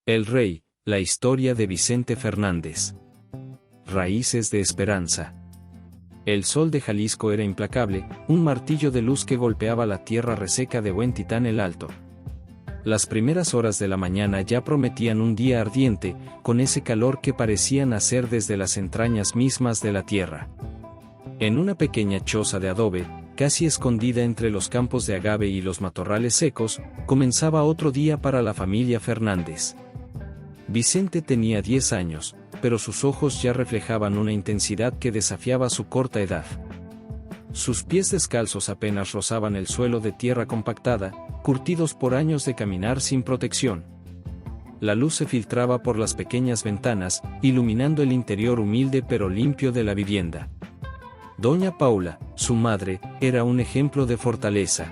El Rey, la historia de Vicente Fernández. Raíces de esperanza. El sol de Jalisco era implacable, un martillo de luz que golpeaba la tierra reseca de Huentitán el Alto. Las primeras horas de la mañana ya prometían un día ardiente, con ese calor que parecía nacer desde las entrañas mismas de la tierra. En una pequeña choza de adobe, casi escondida entre los campos de agave y los matorrales secos, comenzaba otro día para la familia Fernández. Vicente tenía 10 años, pero sus ojos ya reflejaban una intensidad que desafiaba su corta edad. Sus pies descalzos apenas rozaban el suelo de tierra compactada, curtidos por años de caminar sin protección. La luz se filtraba por las pequeñas ventanas, iluminando el interior humilde pero limpio de la vivienda. Doña Paula, su madre, era un ejemplo de fortaleza.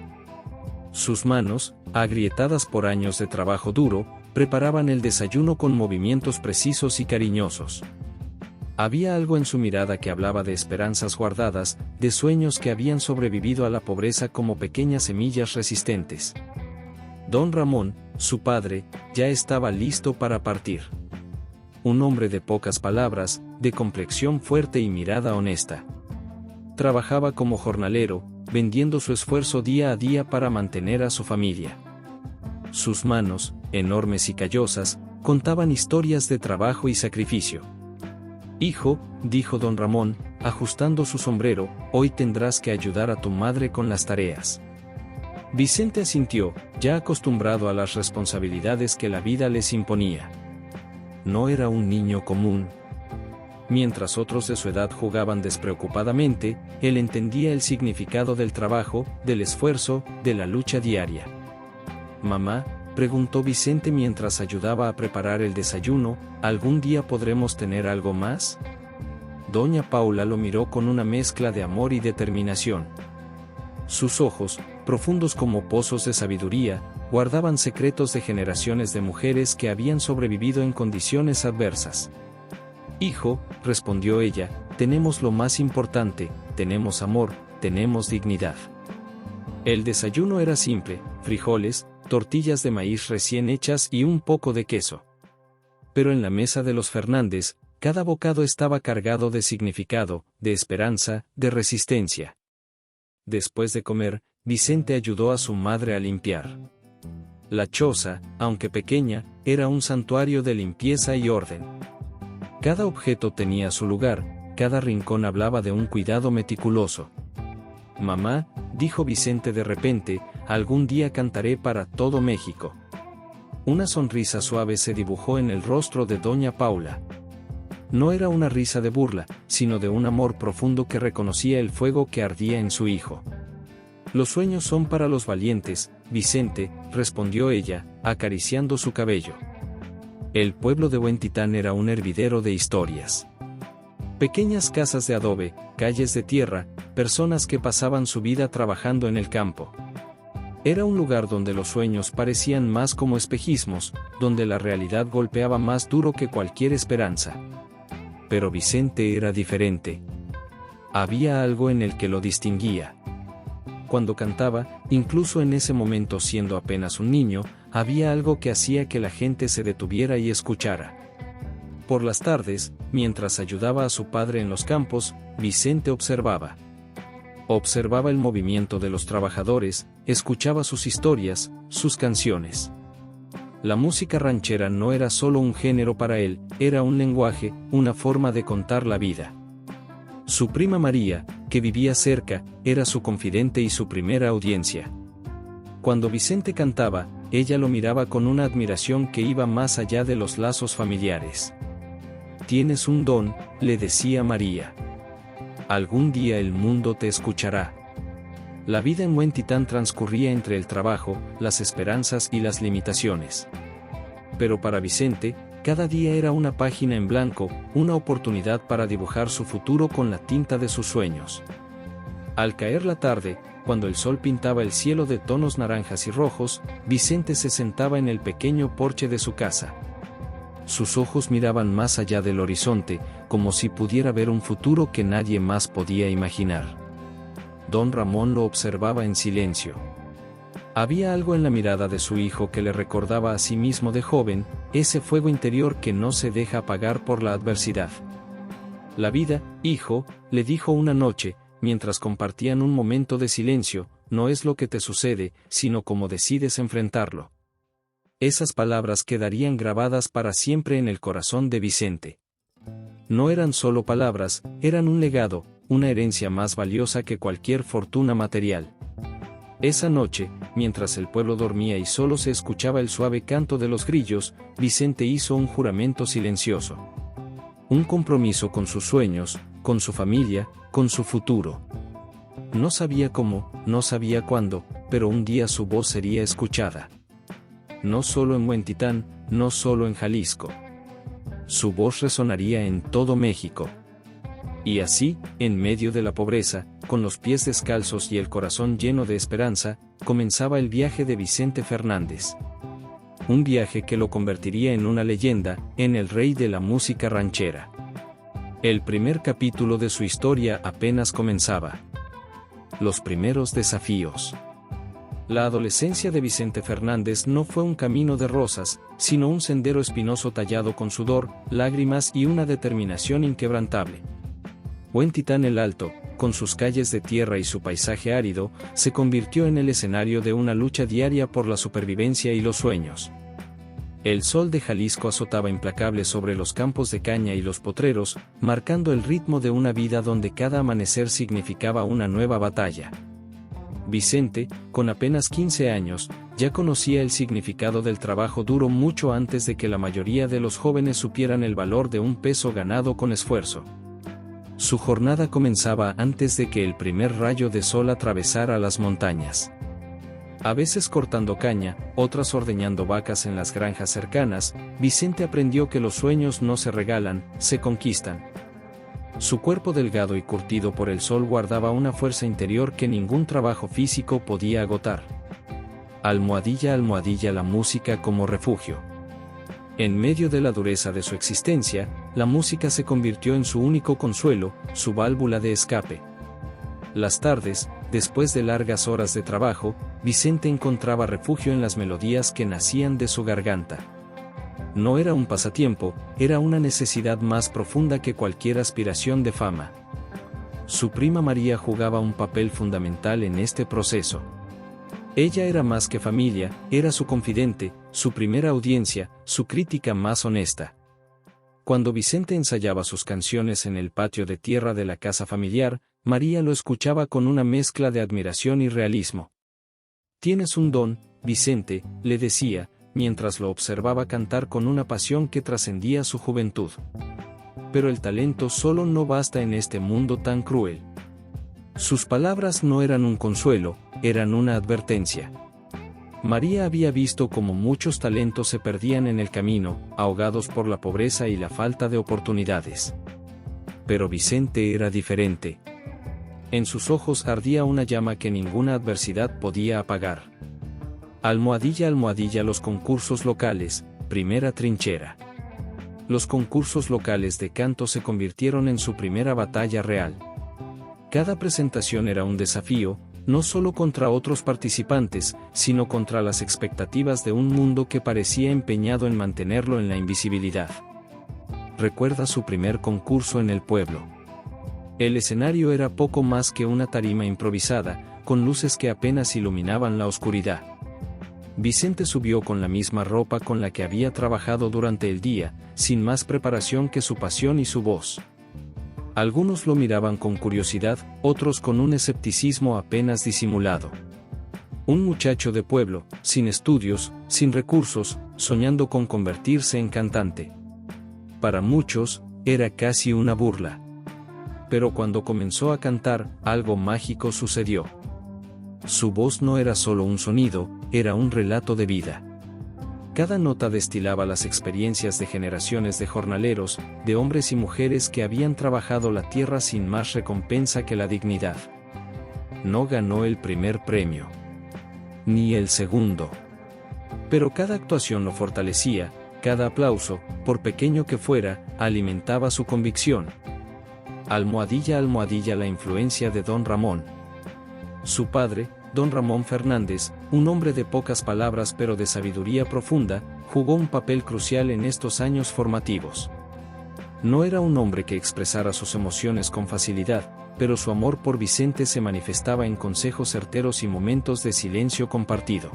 Sus manos, agrietadas por años de trabajo duro, preparaban el desayuno con movimientos precisos y cariñosos. Había algo en su mirada que hablaba de esperanzas guardadas, de sueños que habían sobrevivido a la pobreza como pequeñas semillas resistentes. Don Ramón, su padre, ya estaba listo para partir. Un hombre de pocas palabras, de complexión fuerte y mirada honesta. Trabajaba como jornalero, vendiendo su esfuerzo día a día para mantener a su familia. Sus manos, enormes y callosas, contaban historias de trabajo y sacrificio. «Hijo», dijo don Ramón, ajustando su sombrero, «hoy tendrás que ayudar a tu madre con las tareas». Vicente asintió, ya acostumbrado a las responsabilidades que la vida les imponía. No era un niño común. Mientras otros de su edad jugaban despreocupadamente, él entendía el significado del trabajo, del esfuerzo, de la lucha diaria. «Mamá», preguntó Vicente mientras ayudaba a preparar el desayuno, ¿algún día podremos tener algo más? Doña Paula lo miró con una mezcla de amor y determinación. Sus ojos, profundos como pozos de sabiduría, guardaban secretos de generaciones de mujeres que habían sobrevivido en condiciones adversas. «Hijo», respondió ella, «tenemos lo más importante, tenemos amor, tenemos dignidad». El desayuno era simple: frijoles, tortillas de maíz recién hechas y un poco de queso. Pero en la mesa de los Fernández, cada bocado estaba cargado de significado, de esperanza, de resistencia. Después de comer, Vicente ayudó a su madre a limpiar. La choza, aunque pequeña, era un santuario de limpieza y orden. Cada objeto tenía su lugar, cada rincón hablaba de un cuidado meticuloso. «Mamá», dijo Vicente de repente, «algún día cantaré para todo México». Una sonrisa suave se dibujó en el rostro de doña Paula. No era una risa de burla, sino de un amor profundo que reconocía el fuego que ardía en su hijo. «Los sueños son para los valientes, Vicente», respondió ella, acariciando su cabello. El pueblo de Huentitán era un hervidero de historias. Pequeñas casas de adobe, calles de tierra, personas que pasaban su vida trabajando en el campo. Era un lugar donde los sueños parecían más como espejismos, donde la realidad golpeaba más duro que cualquier esperanza. Pero Vicente era diferente. Había algo en el que lo distinguía. Cuando cantaba, incluso en ese momento siendo apenas un niño, había algo que hacía que la gente se detuviera y escuchara. Por las tardes, mientras ayudaba a su padre en los campos, Vicente observaba. Observaba el movimiento de los trabajadores, escuchaba sus historias, sus canciones. La música ranchera no era solo un género para él, era un lenguaje, una forma de contar la vida. Su prima María, que vivía cerca, era su confidente y su primera audiencia. Cuando Vicente cantaba, ella lo miraba con una admiración que iba más allá de los lazos familiares. «Tienes un don», le decía María. «Algún día el mundo te escuchará». La vida en Huentitán transcurría entre el trabajo, las esperanzas y las limitaciones. Pero para Vicente, cada día era una página en blanco, una oportunidad para dibujar su futuro con la tinta de sus sueños. Al caer la tarde, cuando el sol pintaba el cielo de tonos naranjas y rojos, Vicente se sentaba en el pequeño porche de su casa. Sus ojos miraban más allá del horizonte, como si pudiera ver un futuro que nadie más podía imaginar. Don Ramón lo observaba en silencio. Había algo en la mirada de su hijo que le recordaba a sí mismo de joven, ese fuego interior que no se deja apagar por la adversidad. La vida, hijo, le dijo una noche, mientras compartían un momento de silencio, no es lo que te sucede, sino cómo decides enfrentarlo. Esas palabras quedarían grabadas para siempre en el corazón de Vicente. No eran solo palabras, eran un legado, una herencia más valiosa que cualquier fortuna material. Esa noche, mientras el pueblo dormía y solo se escuchaba el suave canto de los grillos, Vicente hizo un juramento silencioso. Un compromiso con sus sueños, con su familia, con su futuro. No sabía cómo, no sabía cuándo, pero un día su voz sería escuchada. No solo en Huentitán, no solo en Jalisco. Su voz resonaría en todo México. Y así, en medio de la pobreza, con los pies descalzos y el corazón lleno de esperanza, comenzaba el viaje de Vicente Fernández. Un viaje que lo convertiría en una leyenda, en el rey de la música ranchera. El primer capítulo de su historia apenas comenzaba. Los primeros desafíos. La adolescencia de Vicente Fernández no fue un camino de rosas, sino un sendero espinoso tallado con sudor, lágrimas y una determinación inquebrantable. Huentitán el Alto, con sus calles de tierra y su paisaje árido, se convirtió en el escenario de una lucha diaria por la supervivencia y los sueños. El sol de Jalisco azotaba implacable sobre los campos de caña y los potreros, marcando el ritmo de una vida donde cada amanecer significaba una nueva batalla. Vicente, con apenas 15 años, ya conocía el significado del trabajo duro mucho antes de que la mayoría de los jóvenes supieran el valor de un peso ganado con esfuerzo. Su jornada comenzaba antes de que el primer rayo de sol atravesara las montañas. A veces cortando caña, otras ordeñando vacas en las granjas cercanas, Vicente aprendió que los sueños no se regalan, se conquistan. Su cuerpo delgado y curtido por el sol guardaba una fuerza interior que ningún trabajo físico podía agotar. Almohadilla, almohadilla, la música como refugio. En medio de la dureza de su existencia, la música se convirtió en su único consuelo, su válvula de escape. Las tardes, después de largas horas de trabajo, Vicente encontraba refugio en las melodías que nacían de su garganta. No era un pasatiempo, era una necesidad más profunda que cualquier aspiración de fama. Su prima María jugaba un papel fundamental en este proceso. Ella era más que familia, era su confidente, su primera audiencia, su crítica más honesta. Cuando Vicente ensayaba sus canciones en el patio de tierra de la casa familiar, María lo escuchaba con una mezcla de admiración y realismo. «Tienes un don, Vicente», le decía, mientras lo observaba cantar con una pasión que trascendía su juventud. Pero el talento solo no basta en este mundo tan cruel. Sus palabras no eran un consuelo, eran una advertencia. María había visto cómo muchos talentos se perdían en el camino, ahogados por la pobreza y la falta de oportunidades. Pero Vicente era diferente. En sus ojos ardía una llama que ninguna adversidad podía apagar. Almohadilla, almohadilla, los concursos locales, primera trinchera. Los concursos locales de canto se convirtieron en su primera batalla real. Cada presentación era un desafío, no solo contra otros participantes, sino contra las expectativas de un mundo que parecía empeñado en mantenerlo en la invisibilidad. Recuerda su primer concurso en el pueblo. El escenario era poco más que una tarima improvisada, con luces que apenas iluminaban la oscuridad. Vicente subió con la misma ropa con la que había trabajado durante el día, sin más preparación que su pasión y su voz. Algunos lo miraban con curiosidad, otros con un escepticismo apenas disimulado. Un muchacho de pueblo, sin estudios, sin recursos, soñando con convertirse en cantante. Para muchos, era casi una burla. Pero cuando comenzó a cantar, algo mágico sucedió. Su voz no era solo un sonido, era un relato de vida. Cada nota destilaba las experiencias de generaciones de jornaleros, de hombres y mujeres que habían trabajado la tierra sin más recompensa que la dignidad. No ganó el primer premio. Ni el segundo. Pero cada actuación lo fortalecía, cada aplauso, por pequeño que fuera, alimentaba su convicción. Almohadilla, almohadilla, la influencia de Don Ramón. Su padre, don Ramón Fernández, un hombre de pocas palabras pero de sabiduría profunda, jugó un papel crucial en estos años formativos. No era un hombre que expresara sus emociones con facilidad, pero su amor por Vicente se manifestaba en consejos certeros y momentos de silencio compartido.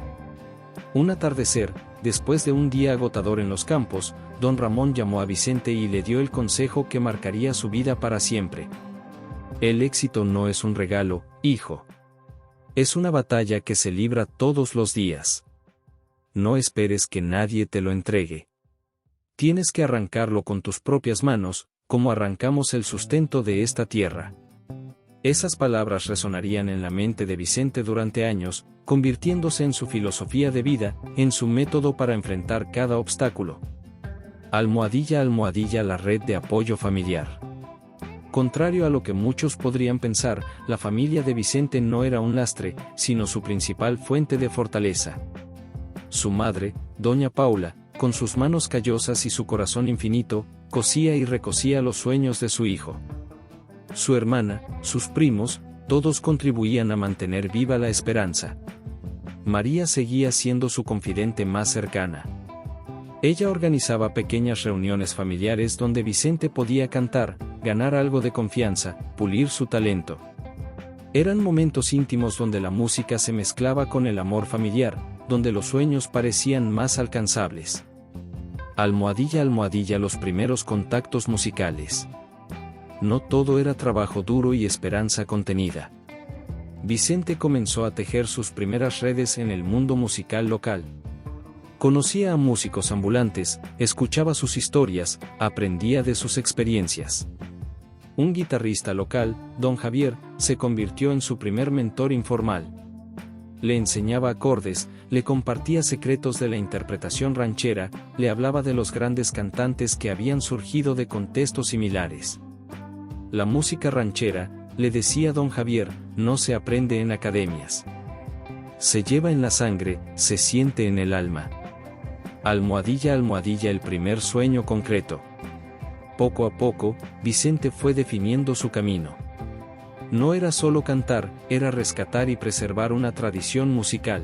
Un atardecer, después de un día agotador en los campos, don Ramón llamó a Vicente y le dio el consejo que marcaría su vida para siempre. El éxito no es un regalo, hijo. Es una batalla que se libra todos los días. No esperes que nadie te lo entregue. Tienes que arrancarlo con tus propias manos, como arrancamos el sustento de esta tierra. Esas palabras resonarían en la mente de Vicente durante años, convirtiéndose en su filosofía de vida, en su método para enfrentar cada obstáculo. Almohadilla, almohadilla, la red de apoyo familiar. Contrario a lo que muchos podrían pensar, la familia de Vicente no era un lastre, sino su principal fuente de fortaleza. Su madre, doña Paula, con sus manos callosas y su corazón infinito, cosía y recosía los sueños de su hijo. Su hermana, sus primos, todos contribuían a mantener viva la esperanza. María seguía siendo su confidente más cercana. Ella organizaba pequeñas reuniones familiares donde Vicente podía cantar, ganar algo de confianza, pulir su talento. Eran momentos íntimos donde la música se mezclaba con el amor familiar, donde los sueños parecían más alcanzables. Almohadilla, almohadilla, los primeros contactos musicales. No todo era trabajo duro y esperanza contenida. Vicente comenzó a tejer sus primeras redes en el mundo musical local. Conocía a músicos ambulantes, escuchaba sus historias, aprendía de sus experiencias. Un guitarrista local, don Javier, se convirtió en su primer mentor informal. Le enseñaba acordes, le compartía secretos de la interpretación ranchera, le hablaba de los grandes cantantes que habían surgido de contextos similares. La música ranchera, le decía don Javier, no se aprende en academias. Se lleva en la sangre, se siente en el alma. Almohadilla, almohadilla, el primer sueño concreto. Poco a poco, Vicente fue definiendo su camino. No era solo cantar, era rescatar y preservar una tradición musical.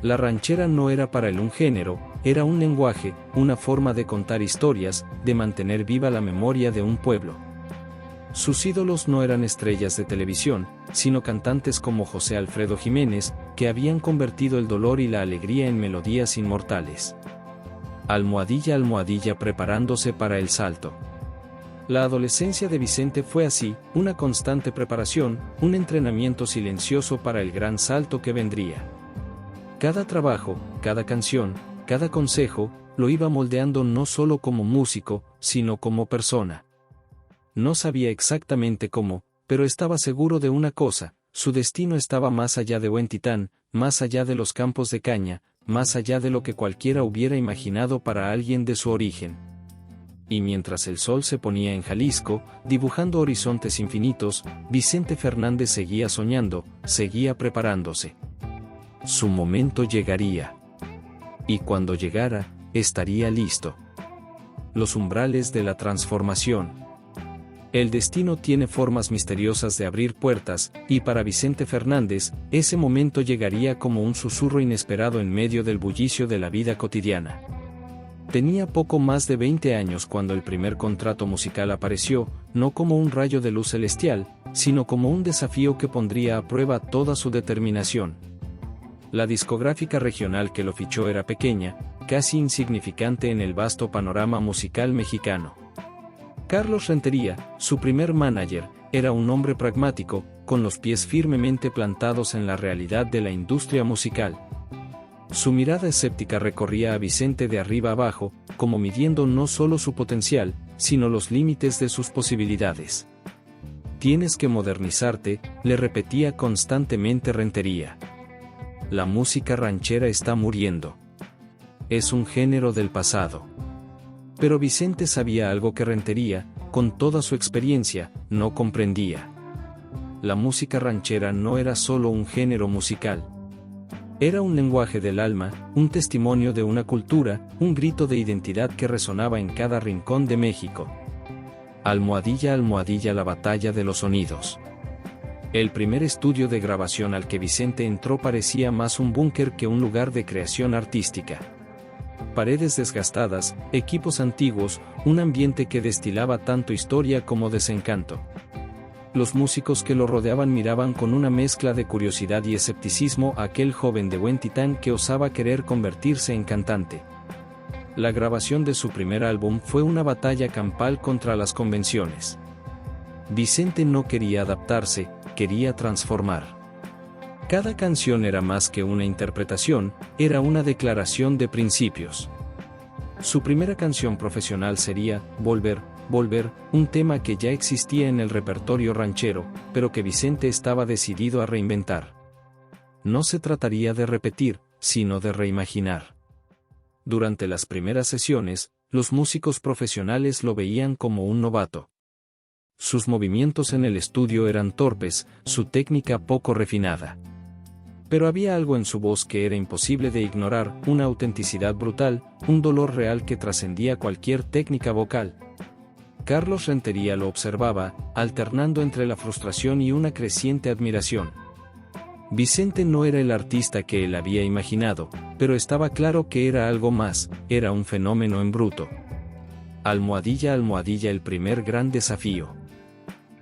La ranchera no era para él un género, era un lenguaje, una forma de contar historias, de mantener viva la memoria de un pueblo. Sus ídolos no eran estrellas de televisión, sino cantantes como José Alfredo Jiménez, que habían convertido el dolor y la alegría en melodías inmortales. Almohadilla, almohadilla, preparándose para el salto. La adolescencia de Vicente fue así, una constante preparación, un entrenamiento silencioso para el gran salto que vendría. Cada trabajo, cada canción, cada consejo, lo iba moldeando no solo como músico, sino como persona. No sabía exactamente cómo, pero estaba seguro de una cosa: su destino estaba más allá de Huentitán, más allá de los campos de caña, más allá de lo que cualquiera hubiera imaginado para alguien de su origen. Y mientras el sol se ponía en Jalisco, dibujando horizontes infinitos, Vicente Fernández seguía soñando, seguía preparándose. Su momento llegaría. Y cuando llegara, estaría listo. Los umbrales de la transformación. El destino tiene formas misteriosas de abrir puertas, y para Vicente Fernández, ese momento llegaría como un susurro inesperado en medio del bullicio de la vida cotidiana. Tenía poco más de 20 años cuando el primer contrato musical apareció, no como un rayo de luz celestial, sino como un desafío que pondría a prueba toda su determinación. La discográfica regional que lo fichó era pequeña, casi insignificante en el vasto panorama musical mexicano. Carlos Rentería, su primer manager, era un hombre pragmático, con los pies firmemente plantados en la realidad de la industria musical. Su mirada escéptica recorría a Vicente de arriba abajo, como midiendo no solo su potencial, sino los límites de sus posibilidades. Tienes que modernizarte, le repetía constantemente Rentería. La música ranchera está muriendo. Es un género del pasado. Pero Vicente sabía algo que Rentería, con toda su experiencia, no comprendía. La música ranchera no era solo un género musical. Era un lenguaje del alma, un testimonio de una cultura, un grito de identidad que resonaba en cada rincón de México. Almohadilla, almohadilla, la batalla de los sonidos. El primer estudio de grabación al que Vicente entró parecía más un búnker que un lugar de creación artística. Paredes desgastadas, equipos antiguos, un ambiente que destilaba tanto historia como desencanto. Los músicos que lo rodeaban miraban con una mezcla de curiosidad y escepticismo a aquel joven de buen titán que osaba querer convertirse en cantante. La grabación de su primer álbum fue una batalla campal contra las convenciones. Vicente no quería adaptarse, quería transformar. Cada canción era más que una interpretación, era una declaración de principios. Su primera canción profesional sería Volver, Volver, un tema que ya existía en el repertorio ranchero, pero que Vicente estaba decidido a reinventar. No se trataría de repetir, sino de reimaginar. Durante las primeras sesiones, los músicos profesionales lo veían como un novato. Sus movimientos en el estudio eran torpes, su técnica poco refinada. Pero había algo en su voz que era imposible de ignorar, una autenticidad brutal, un dolor real que trascendía cualquier técnica vocal. Carlos Rentería lo observaba, alternando entre la frustración y una creciente admiración. Vicente no era el artista que él había imaginado, pero estaba claro que era algo más, era un fenómeno en bruto. Almohadilla, almohadilla, el primer gran desafío.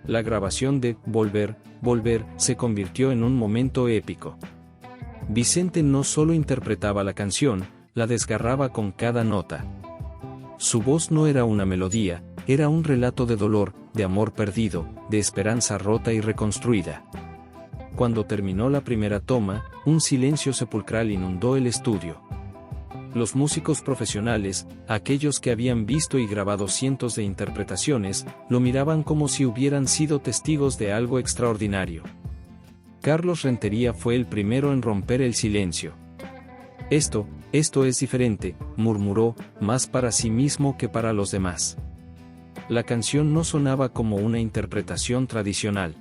La grabación de Volver, Volver se convirtió en un momento épico. Vicente no solo interpretaba la canción, la desgarraba con cada nota. Su voz no era una melodía, era un relato de dolor, de amor perdido, de esperanza rota y reconstruida. Cuando terminó la primera toma, un silencio sepulcral inundó el estudio. Los músicos profesionales, aquellos que habían visto y grabado cientos de interpretaciones, lo miraban como si hubieran sido testigos de algo extraordinario. Carlos Rentería fue el primero en romper el silencio. Esto es diferente, murmuró, más para sí mismo que para los demás. La canción no sonaba como una interpretación tradicional.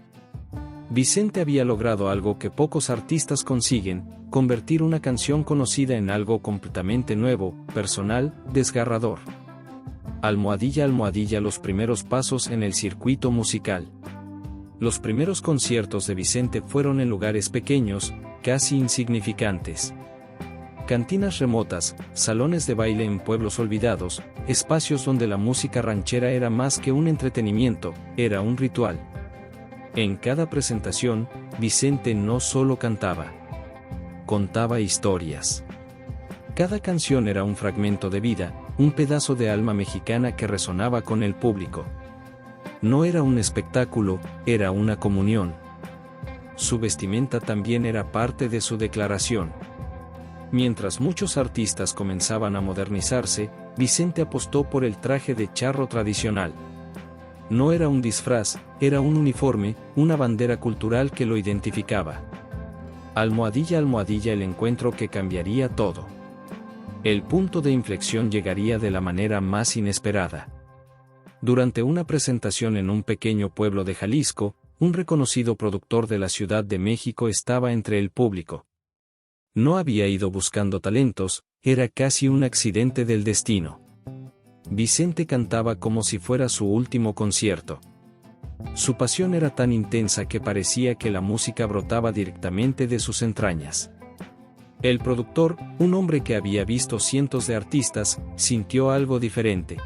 Vicente había logrado algo que pocos artistas consiguen, convertir una canción conocida en algo completamente nuevo, personal, desgarrador. Almohadilla, almohadilla, los primeros pasos en el circuito musical. Los primeros conciertos de Vicente fueron en lugares pequeños, casi insignificantes. Cantinas remotas, salones de baile en pueblos olvidados, espacios donde la música ranchera era más que un entretenimiento, era un ritual. En cada presentación, Vicente no solo cantaba, contaba historias. Cada canción era un fragmento de vida, un pedazo de alma mexicana que resonaba con el público. No era un espectáculo, era una comunión. Su vestimenta también era parte de su declaración. Mientras muchos artistas comenzaban a modernizarse, Vicente apostó por el traje de charro tradicional. No era un disfraz, era un uniforme, una bandera cultural que lo identificaba. Almohadilla, almohadilla, el encuentro que cambiaría todo. El punto de inflexión llegaría de la manera más inesperada. Durante una presentación en un pequeño pueblo de Jalisco, un reconocido productor de la Ciudad de México estaba entre el público. No había ido buscando talentos, era casi un accidente del destino. Vicente cantaba como si fuera su último concierto. Su pasión era tan intensa que parecía que la música brotaba directamente de sus entrañas. El productor, un hombre que había visto cientos de artistas, sintió algo diferente.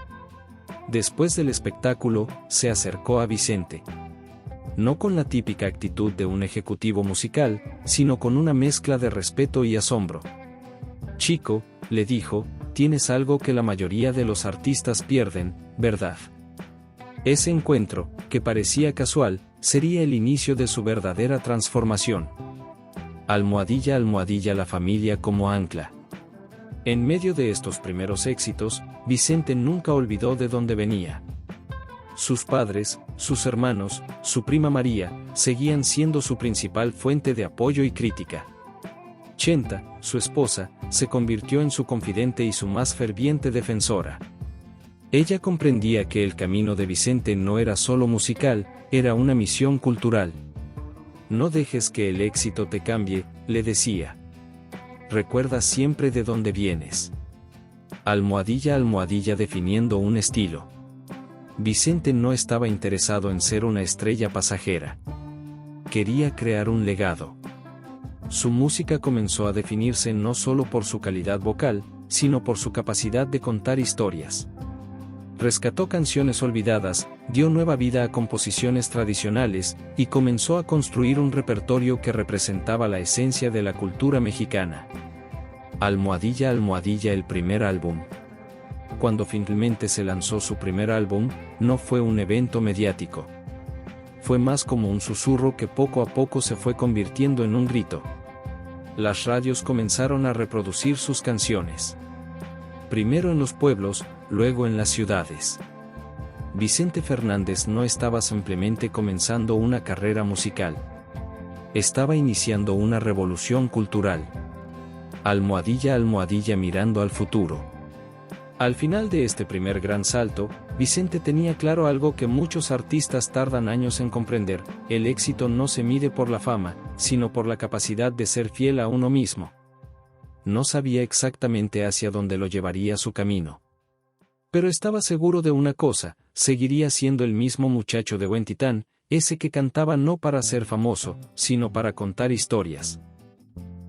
Después del espectáculo, se acercó a Vicente. No con la típica actitud de un ejecutivo musical, sino con una mezcla de respeto y asombro. «Chico», le dijo, «tienes algo que la mayoría de los artistas pierden, ¿verdad?». Ese encuentro, que parecía casual, sería el inicio de su verdadera transformación. Almohadilla, almohadilla, la familia como ancla. En medio de estos primeros éxitos, Vicente nunca olvidó de dónde venía. Sus padres, sus hermanos, su prima María, seguían siendo su principal fuente de apoyo y crítica. Chenta, su esposa, se convirtió en su confidente y su más ferviente defensora. Ella comprendía que el camino de Vicente no era solo musical, era una misión cultural. «No dejes que el éxito te cambie», le decía. «Recuerda siempre de dónde vienes». Almohadilla, almohadilla, definiendo un estilo. Vicente no estaba interesado en ser una estrella pasajera. quería crear un legado. Su música comenzó a definirse no solo por su calidad vocal, sino por su capacidad de contar historias. Rescató canciones olvidadas, dio nueva vida a composiciones tradicionales, y comenzó a construir un repertorio que representaba la esencia de la cultura mexicana. Almohadilla Almohadilla, el primer álbum. Cuando finalmente se lanzó su primer álbum, no fue un evento mediático. Fue más como un susurro que poco a poco se fue convirtiendo en un grito. Las radios comenzaron a reproducir sus canciones. Primero en los pueblos, luego en las ciudades. Vicente Fernández no estaba simplemente comenzando una carrera musical. Estaba iniciando una revolución cultural. Almohadilla Almohadilla, mirando al futuro. Al final de este primer gran salto, Vicente tenía claro algo que muchos artistas tardan años en comprender: el éxito no se mide por la fama, sino por la capacidad de ser fiel a uno mismo. No sabía exactamente hacia dónde lo llevaría su camino. Pero estaba seguro de una cosa: seguiría siendo el mismo muchacho de Huentitán, ese que cantaba no para ser famoso, sino para contar historias.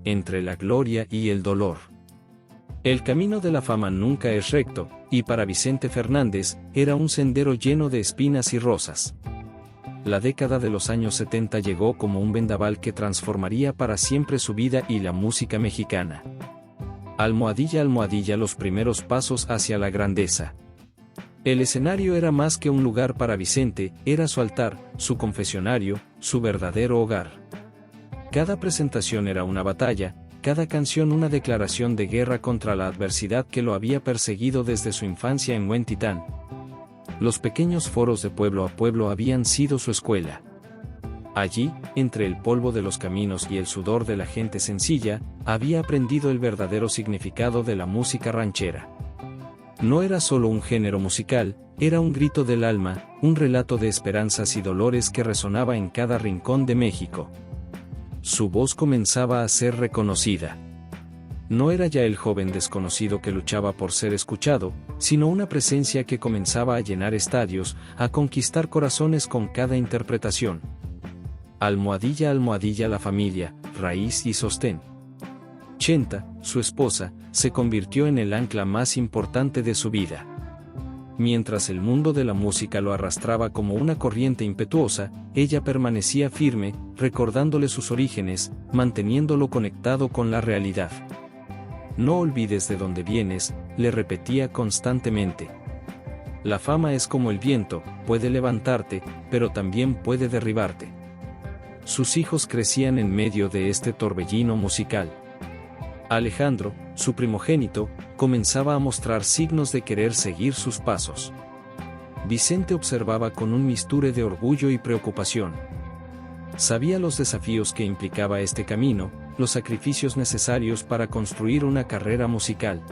Entre la gloria y el dolor. El camino de la fama nunca es recto, y para Vicente Fernández, era un sendero lleno de espinas y rosas. La década de los años 70 llegó como un vendaval que transformaría para siempre su vida y la música mexicana. Almohadilla Almohadilla, los primeros pasos hacia la grandeza. El escenario era más que un lugar para Vicente, era su altar, su confesionario, su verdadero hogar. Cada presentación era una batalla, cada canción una declaración de guerra contra la adversidad que lo había perseguido desde su infancia en Huentitán. Los pequeños foros de pueblo a pueblo habían sido su escuela. Allí, entre el polvo de los caminos y el sudor de la gente sencilla, había aprendido el verdadero significado de la música ranchera. No era solo un género musical, era un grito del alma, un relato de esperanzas y dolores que resonaba en cada rincón de México. Su voz comenzaba a ser reconocida. No era ya el joven desconocido que luchaba por ser escuchado, sino una presencia que comenzaba a llenar estadios, a conquistar corazones con cada interpretación. Almohadilla Almohadilla, la familia, raíz y sostén. Chenta, su esposa, se convirtió en el ancla más importante de su vida. Mientras el mundo de la música lo arrastraba como una corriente impetuosa, ella permanecía firme, recordándole sus orígenes, manteniéndolo conectado con la realidad. No olvides de dónde vienes, le repetía constantemente. La fama es como el viento, puede levantarte, pero también puede derribarte. Sus hijos crecían en medio de este torbellino musical. Alejandro, su primogénito, comenzaba a mostrar signos de querer seguir sus pasos. Vicente observaba con un misture de orgullo y preocupación. Sabía los desafíos que implicaba este camino, los sacrificios necesarios para construir una carrera musical.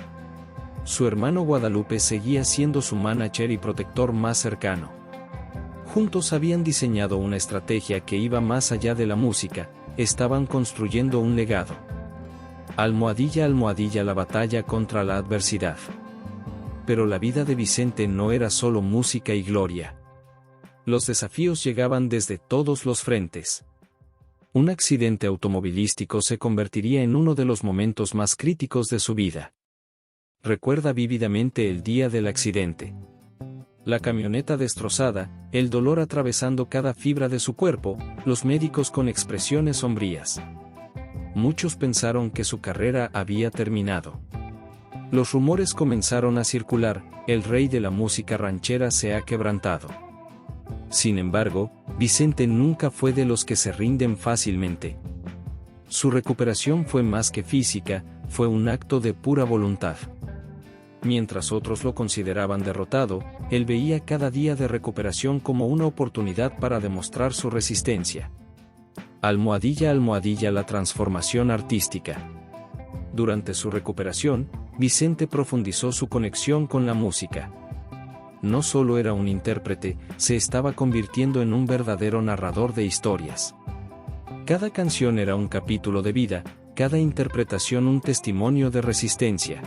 Su hermano Guadalupe seguía siendo su manager y protector más cercano. Juntos habían diseñado una estrategia que iba más allá de la música, estaban construyendo un legado. Almohadilla Almohadilla, la batalla contra la adversidad. Pero la vida de Vicente no era solo música y gloria. Los desafíos llegaban desde todos los frentes. Un accidente automovilístico se convertiría en uno de los momentos más críticos de su vida. Recuerda vívidamente el día del accidente. La camioneta destrozada, el dolor atravesando cada fibra de su cuerpo, los médicos con expresiones sombrías. Muchos pensaron que su carrera había terminado. Los rumores comenzaron a circular: el rey de la música ranchera se ha quebrantado. Sin embargo, Vicente nunca fue de los que se rinden fácilmente. Su recuperación fue más que física, fue un acto de pura voluntad. Mientras otros lo consideraban derrotado, él veía cada día de recuperación como una oportunidad para demostrar su resistencia. Almohadilla Almohadilla, la transformación artística. Durante su recuperación, Vicente profundizó su conexión con la música. No solo era un intérprete, se estaba convirtiendo en un verdadero narrador de historias. Cada canción era un capítulo de vida, cada interpretación un testimonio de resistencia.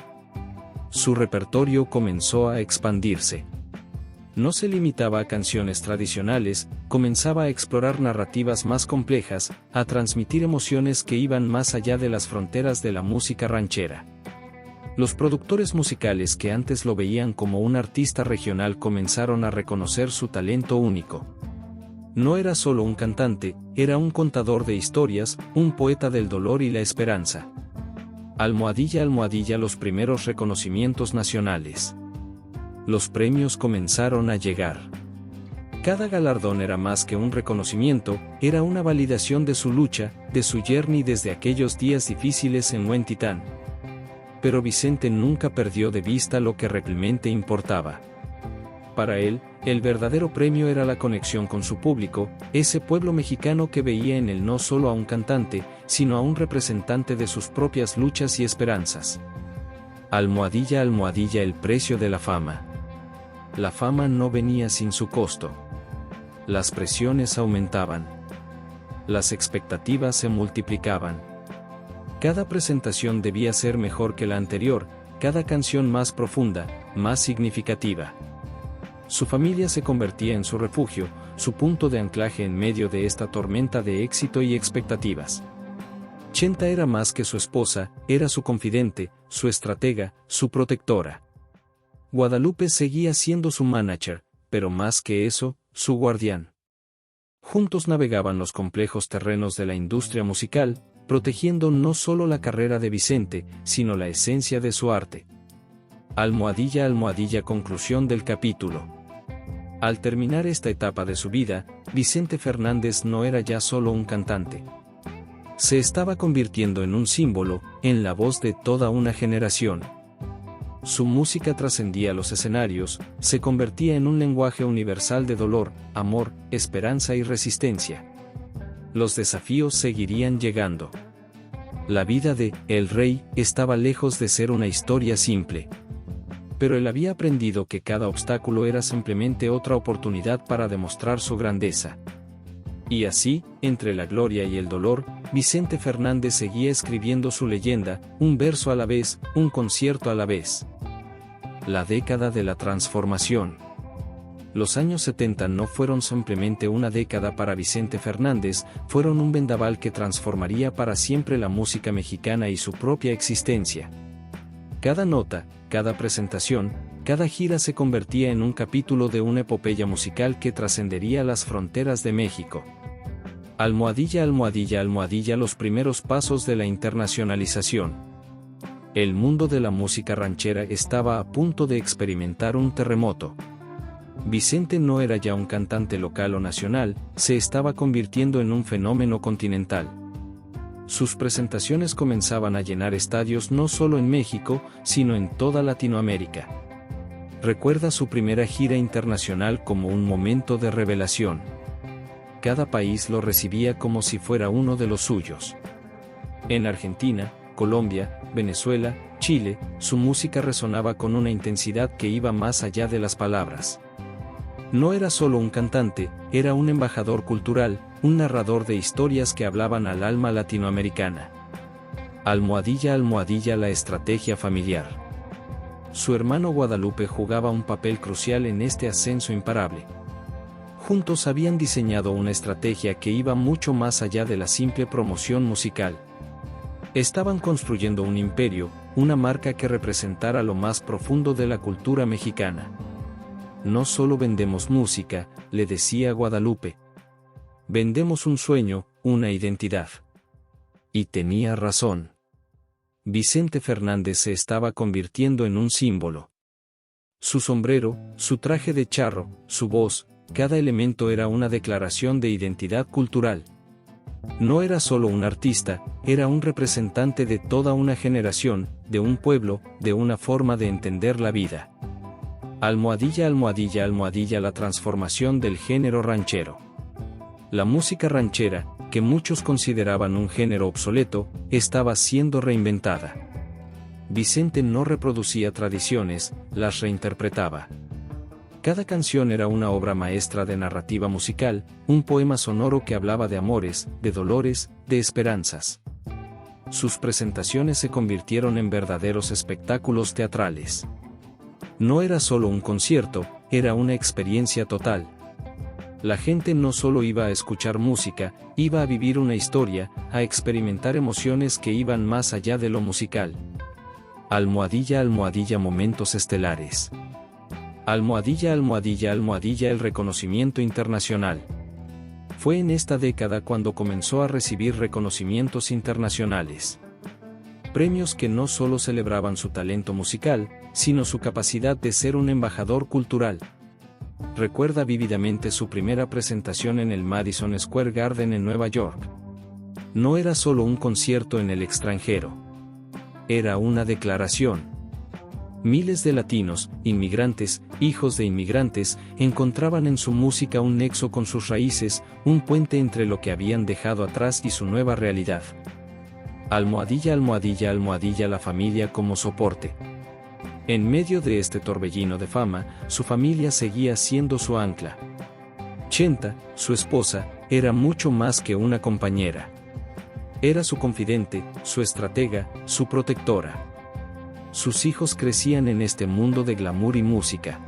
Su repertorio comenzó a expandirse. No se limitaba a canciones tradicionales, comenzaba a explorar narrativas más complejas, a transmitir emociones que iban más allá de las fronteras de la música ranchera. Los productores musicales que antes lo veían como un artista regional comenzaron a reconocer su talento único. No era solo un cantante, era un contador de historias, un poeta del dolor y la esperanza. Almohadilla, almohadilla, los primeros reconocimientos nacionales. Los premios comenzaron a llegar. Cada galardón era más que un reconocimiento, era una validación de su lucha, de su journey desde aquellos días difíciles en Huentitán. Pero Vicente nunca perdió de vista lo que realmente importaba. Para él, el verdadero premio era la conexión con su público, ese pueblo mexicano que veía en él no solo a un cantante, sino a un representante de sus propias luchas y esperanzas. Almohadilla, almohadilla, el precio de la fama. La fama no venía sin su costo. Las presiones aumentaban. Las expectativas se multiplicaban. Cada presentación debía ser mejor que la anterior, cada canción más profunda, más significativa. Su familia se convertía en su refugio, su punto de anclaje en medio de esta tormenta de éxito y expectativas. Chenta era más que su esposa, era su confidente, su estratega, su protectora. Guadalupe seguía siendo su manager, pero más que eso, su guardián. Juntos navegaban los complejos terrenos de la industria musical, protegiendo no solo la carrera de Vicente, sino la esencia de su arte. Almohadilla, almohadilla, conclusión del capítulo. Al terminar esta etapa de su vida, Vicente Fernández no era ya solo un cantante. Se estaba convirtiendo en un símbolo, en la voz de toda una generación. Su música trascendía los escenarios, se convertía en un lenguaje universal de dolor, amor, esperanza y resistencia. Los desafíos seguirían llegando. La vida de El Rey estaba lejos de ser una historia simple. Pero él había aprendido que cada obstáculo era simplemente otra oportunidad para demostrar su grandeza. Y así, entre la gloria y el dolor, Vicente Fernández seguía escribiendo su leyenda, un verso a la vez, un concierto a la vez. La década de la transformación. Los años 70 no fueron simplemente una década para Vicente Fernández, fueron un vendaval que transformaría para siempre la música mexicana y su propia existencia. Cada nota, cada presentación, cada gira se convertía en un capítulo de una epopeya musical que trascendería las fronteras de México. Almohadilla, almohadilla, almohadilla, los primeros pasos de la internacionalización. El mundo de la música ranchera estaba a punto de experimentar un terremoto. Vicente no era ya un cantante local o nacional, se estaba convirtiendo en un fenómeno continental. Sus presentaciones comenzaban a llenar estadios no solo en México, sino en toda Latinoamérica. Recuerda su primera gira internacional como un momento de revelación. Cada país lo recibía como si fuera uno de los suyos. En Argentina, Colombia, Venezuela, Chile, su música resonaba con una intensidad que iba más allá de las palabras. No era solo un cantante, era un embajador cultural, un narrador de historias que hablaban al alma latinoamericana. Almohadilla, almohadilla, la estrategia familiar. Su hermano Guadalupe jugaba un papel crucial en este ascenso imparable. Juntos habían diseñado una estrategia que iba mucho más allá de la simple promoción musical. Estaban construyendo un imperio, una marca que representara lo más profundo de la cultura mexicana. No solo vendemos música, le decía Guadalupe. Vendemos un sueño, una identidad. Y tenía razón. Vicente Fernández se estaba convirtiendo en un símbolo. Su sombrero, su traje de charro, su voz, cada elemento era una declaración de identidad cultural. No era solo un artista, era un representante de toda una generación, de un pueblo, de una forma de entender la vida. Almohadilla, almohadilla, almohadilla, la transformación del género ranchero. La música ranchera, que muchos consideraban un género obsoleto, estaba siendo reinventada. Vicente no reproducía tradiciones, las reinterpretaba. Cada canción era una obra maestra de narrativa musical, un poema sonoro que hablaba de amores, de dolores, de esperanzas. Sus presentaciones se convirtieron en verdaderos espectáculos teatrales. No era solo un concierto, era una experiencia total. La gente no solo iba a escuchar música, iba a vivir una historia, a experimentar emociones que iban más allá de lo musical. Almohadilla, almohadilla, momentos estelares. Almohadilla, almohadilla, almohadilla, el reconocimiento internacional. Fue en esta década cuando comenzó a recibir reconocimientos internacionales. Premios que no solo celebraban su talento musical, sino su capacidad de ser un embajador cultural. Recuerda vívidamente su primera presentación en el Madison Square Garden en Nueva York. No era solo un concierto en el extranjero. Era una declaración. Miles de latinos, inmigrantes, hijos de inmigrantes, encontraban en su música un nexo con sus raíces, un puente entre lo que habían dejado atrás y su nueva realidad. Almohadilla, almohadilla, almohadilla, la familia como soporte. En medio de este torbellino de fama, su familia seguía siendo su ancla. Chenta, su esposa, era mucho más que una compañera. Era su confidente, su estratega, su protectora. Sus hijos crecían en este mundo de glamour y música.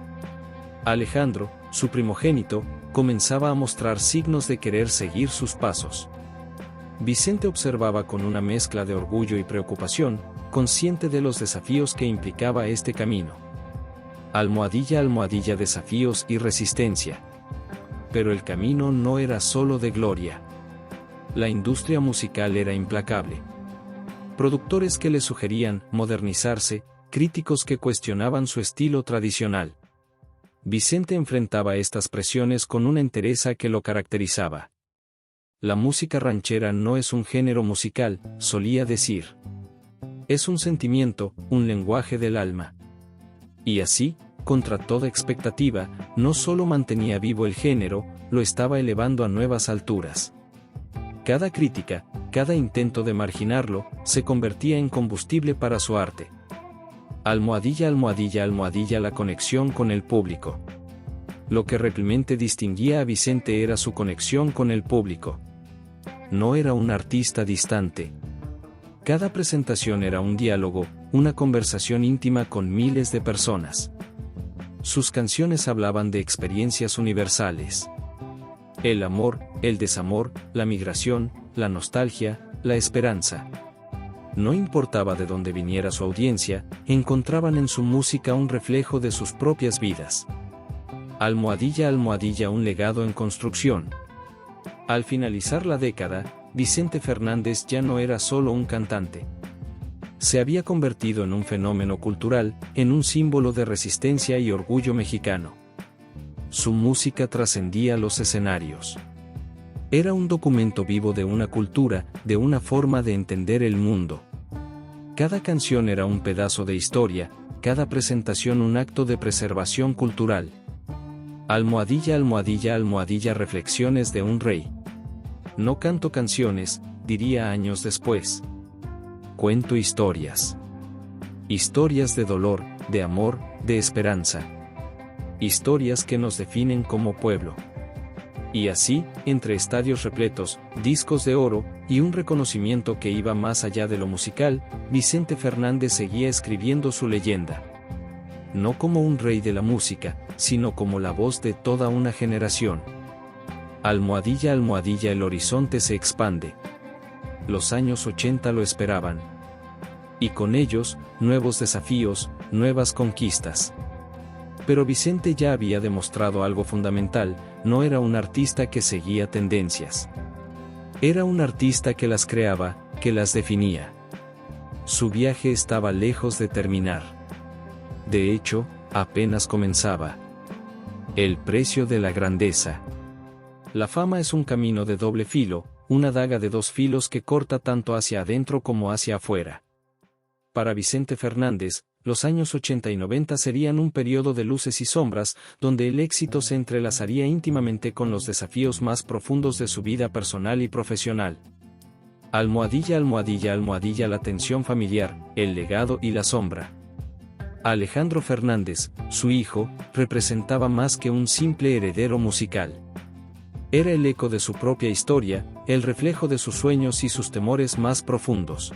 Alejandro, su primogénito, comenzaba a mostrar signos de querer seguir sus pasos. Vicente observaba con una mezcla de orgullo y preocupación, consciente de los desafíos que implicaba este camino. Almohadilla, almohadilla, desafíos y resistencia. Pero el camino no era solo de gloria. La industria musical era implacable. Productores que le sugerían modernizarse, críticos que cuestionaban su estilo tradicional. Vicente enfrentaba estas presiones con una entereza que lo caracterizaba. La música ranchera no es un género musical, solía decir. Es un sentimiento, un lenguaje del alma. Y así, contra toda expectativa, no solo mantenía vivo el género, lo estaba elevando a nuevas alturas. Cada crítica, cada intento de marginarlo, se convertía en combustible para su arte. Almohadilla, almohadilla, almohadilla, la conexión con el público. Lo que realmente distinguía a Vicente era su conexión con el público. No era un artista distante. Cada presentación era un diálogo, una conversación íntima con miles de personas. Sus canciones hablaban de experiencias universales. El amor, el desamor, la migración, la nostalgia, la esperanza. No importaba de dónde viniera su audiencia, encontraban en su música un reflejo de sus propias vidas. Almohadilla, almohadilla, un legado en construcción. Al finalizar la década, Vicente Fernández ya no era solo un cantante. Se había convertido en un fenómeno cultural, en un símbolo de resistencia y orgullo mexicano. Su música trascendía los escenarios. Era un documento vivo de una cultura, de una forma de entender el mundo. Cada canción era un pedazo de historia, cada presentación un acto de preservación cultural. Almohadilla, almohadilla, almohadilla, reflexiones de un rey. No canto canciones, diría años después. Cuento historias. Historias de dolor, de amor, de esperanza. Historias que nos definen como pueblo. Y así, entre estadios repletos, discos de oro, y un reconocimiento que iba más allá de lo musical, Vicente Fernández seguía escribiendo su leyenda. No como un rey de la música, sino como la voz de toda una generación. Almohadilla, almohadilla, el horizonte se expande. Los años 80 lo esperaban. Y con ellos, nuevos desafíos, nuevas conquistas. Pero Vicente ya había demostrado algo fundamental, no era un artista que seguía tendencias. Era un artista que las creaba, que las definía. Su viaje estaba lejos de terminar. De hecho, apenas comenzaba. El precio de la grandeza. La fama es un camino de doble filo, una daga de dos filos que corta tanto hacia adentro como hacia afuera. Para Vicente Fernández, los años 80 y 90 serían un periodo de luces y sombras, donde el éxito se entrelazaría íntimamente con los desafíos más profundos de su vida personal y profesional. Almohadilla, almohadilla, almohadilla, la tensión familiar, el legado y la sombra. Alejandro Fernández, su hijo, representaba más que un simple heredero musical. Era el eco de su propia historia, el reflejo de sus sueños y sus temores más profundos.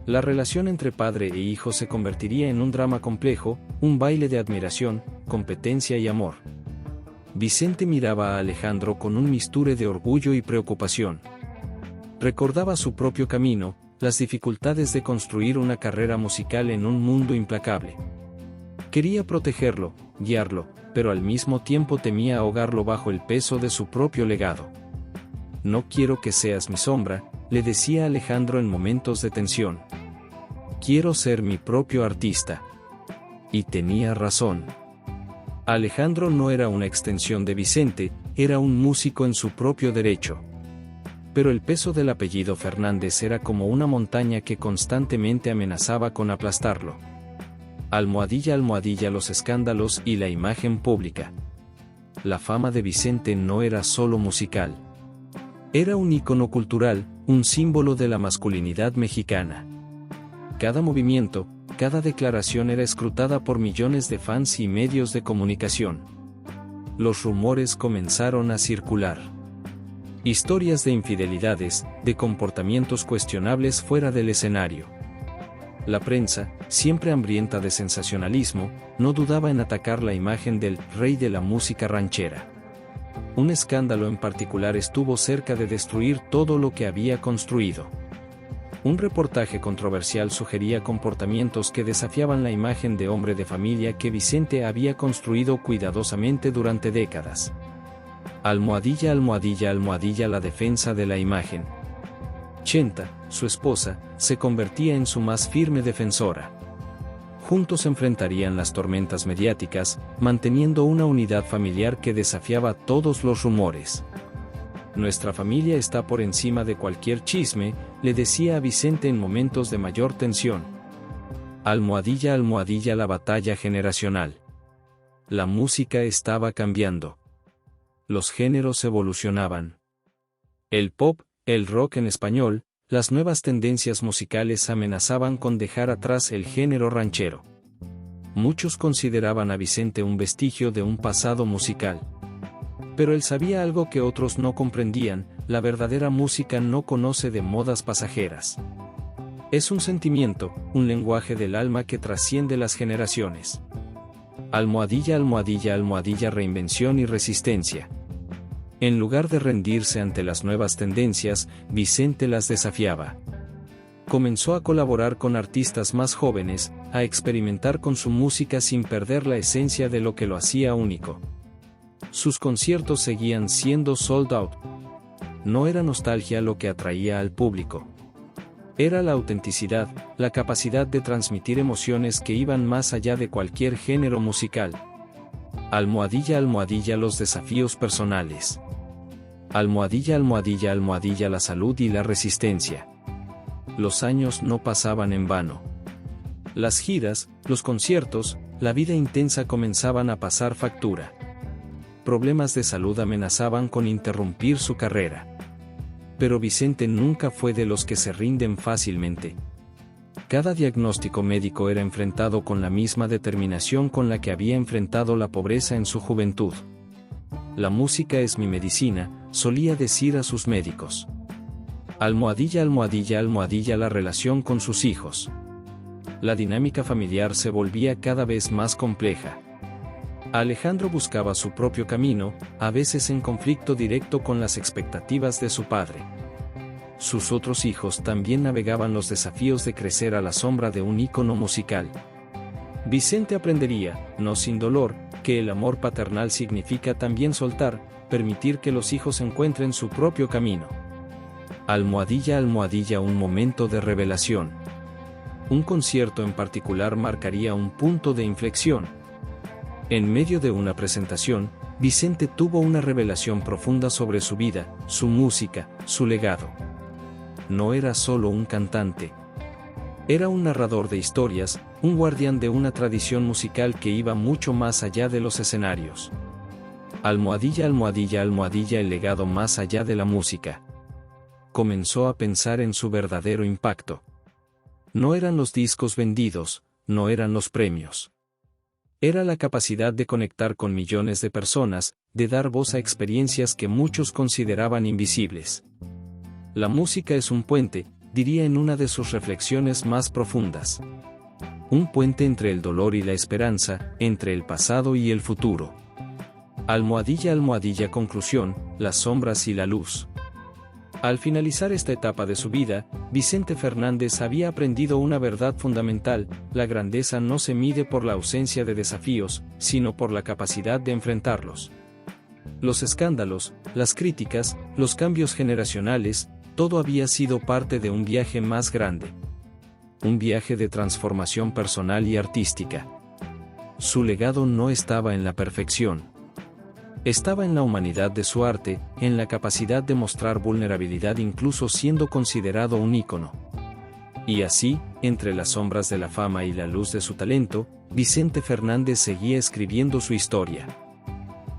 La relación entre padre e hijo se convertiría en un drama complejo, un baile de admiración, competencia y amor. Vicente miraba a Alejandro con un misture de orgullo y preocupación. Recordaba su propio camino, las dificultades de construir una carrera musical en un mundo implacable. Quería protegerlo, guiarlo, pero al mismo tiempo temía ahogarlo bajo el peso de su propio legado. No quiero que seas mi sombra, le decía Alejandro en momentos de tensión. Quiero ser mi propio artista. Y tenía razón. Alejandro no era una extensión de Vicente, era un músico en su propio derecho. Pero el peso del apellido Fernández era como una montaña que constantemente amenazaba con aplastarlo. Almohadilla, almohadilla, los escándalos y la imagen pública. La fama de Vicente no era solo musical. Era un ícono cultural, un símbolo de la masculinidad mexicana. Cada movimiento, cada declaración era escrutada por millones de fans y medios de comunicación. Los rumores comenzaron a circular. Historias de infidelidades, de comportamientos cuestionables fuera del escenario. La prensa, siempre hambrienta de sensacionalismo, no dudaba en atacar la imagen del rey de la música ranchera. Un escándalo en particular estuvo cerca de destruir todo lo que había construido. Un reportaje controversial sugería comportamientos que desafiaban la imagen de hombre de familia que Vicente había construido cuidadosamente durante décadas. Almohadilla, almohadilla, almohadilla, la defensa de la imagen. Chenta, su esposa, se convertía en su más firme defensora. Juntos enfrentarían las tormentas mediáticas, manteniendo una unidad familiar que desafiaba todos los rumores. Nuestra familia está por encima de cualquier chisme, le decía a Vicente en momentos de mayor tensión. Almohadilla, almohadilla, la batalla generacional. La música estaba cambiando. Los géneros evolucionaban. El pop, el rock en español, las nuevas tendencias musicales amenazaban con dejar atrás el género ranchero. Muchos consideraban a Vicente un vestigio de un pasado musical. Pero él sabía algo que otros no comprendían: la verdadera música no conoce de modas pasajeras. Es un sentimiento, un lenguaje del alma que trasciende las generaciones. Almohadilla, almohadilla, almohadilla, reinvención y resistencia. En lugar de rendirse ante las nuevas tendencias, Vicente las desafiaba. Comenzó a colaborar con artistas más jóvenes, a experimentar con su música sin perder la esencia de lo que lo hacía único. Sus conciertos seguían siendo sold out. No era nostalgia lo que atraía al público. Era la autenticidad, la capacidad de transmitir emociones que iban más allá de cualquier género musical. Almohadilla, almohadilla, los desafíos personales. Almohadilla, almohadilla, almohadilla, la salud y la resistencia. Los años no pasaban en vano. Las giras, los conciertos, la vida intensa comenzaban a pasar factura. Problemas de salud amenazaban con interrumpir su carrera. Pero Vicente nunca fue de los que se rinden fácilmente. Cada diagnóstico médico era enfrentado con la misma determinación con la que había enfrentado la pobreza en su juventud. La música es mi medicina, solía decir a sus médicos. Almohadilla, almohadilla, almohadilla, la relación con sus hijos. La dinámica familiar se volvía cada vez más compleja. Alejandro buscaba su propio camino, a veces en conflicto directo con las expectativas de su padre. Sus otros hijos también navegaban los desafíos de crecer a la sombra de un ícono musical. Vicente aprendería, no sin dolor, que el amor paternal significa también soltar, permitir que los hijos encuentren su propio camino. Almohadilla, almohadilla, un momento de revelación. Un concierto en particular marcaría un punto de inflexión. En medio de una presentación, Vicente tuvo una revelación profunda sobre su vida, su música, su legado. No era solo un cantante. Era un narrador de historias, un guardián de una tradición musical que iba mucho más allá de los escenarios. Almohadilla, almohadilla, almohadilla, el legado más allá de la música. Comenzó a pensar en su verdadero impacto. No eran los discos vendidos, no eran los premios. Era la capacidad de conectar con millones de personas, de dar voz a experiencias que muchos consideraban invisibles. La música es un puente, diría en una de sus reflexiones más profundas. Un puente entre el dolor y la esperanza, entre el pasado y el futuro. Almohadilla, almohadilla, conclusión, las sombras y la luz. Al finalizar esta etapa de su vida, Vicente Fernández había aprendido una verdad fundamental: la grandeza no se mide por la ausencia de desafíos, sino por la capacidad de enfrentarlos. Los escándalos, las críticas, los cambios generacionales, todo había sido parte de un viaje más grande. Un viaje de transformación personal y artística. Su legado no estaba en la perfección. Estaba en la humanidad de su arte, en la capacidad de mostrar vulnerabilidad incluso siendo considerado un ícono. Y así, entre las sombras de la fama y la luz de su talento, Vicente Fernández seguía escribiendo su historia.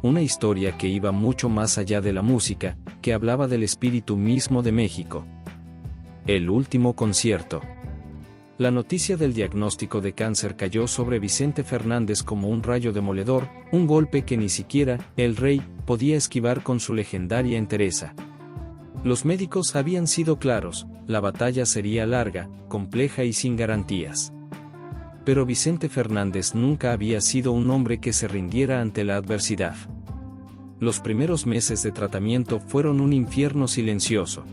Una historia que iba mucho más allá de la música, que hablaba del espíritu mismo de México. El último concierto. La noticia del diagnóstico de cáncer cayó sobre Vicente Fernández como un rayo demoledor, un golpe que ni siquiera el rey podía esquivar con su legendaria entereza. Los médicos habían sido claros: la batalla sería larga, compleja y sin garantías. Pero Vicente Fernández nunca había sido un hombre que se rindiera ante la adversidad. Los primeros meses de tratamiento fueron un infierno silencioso.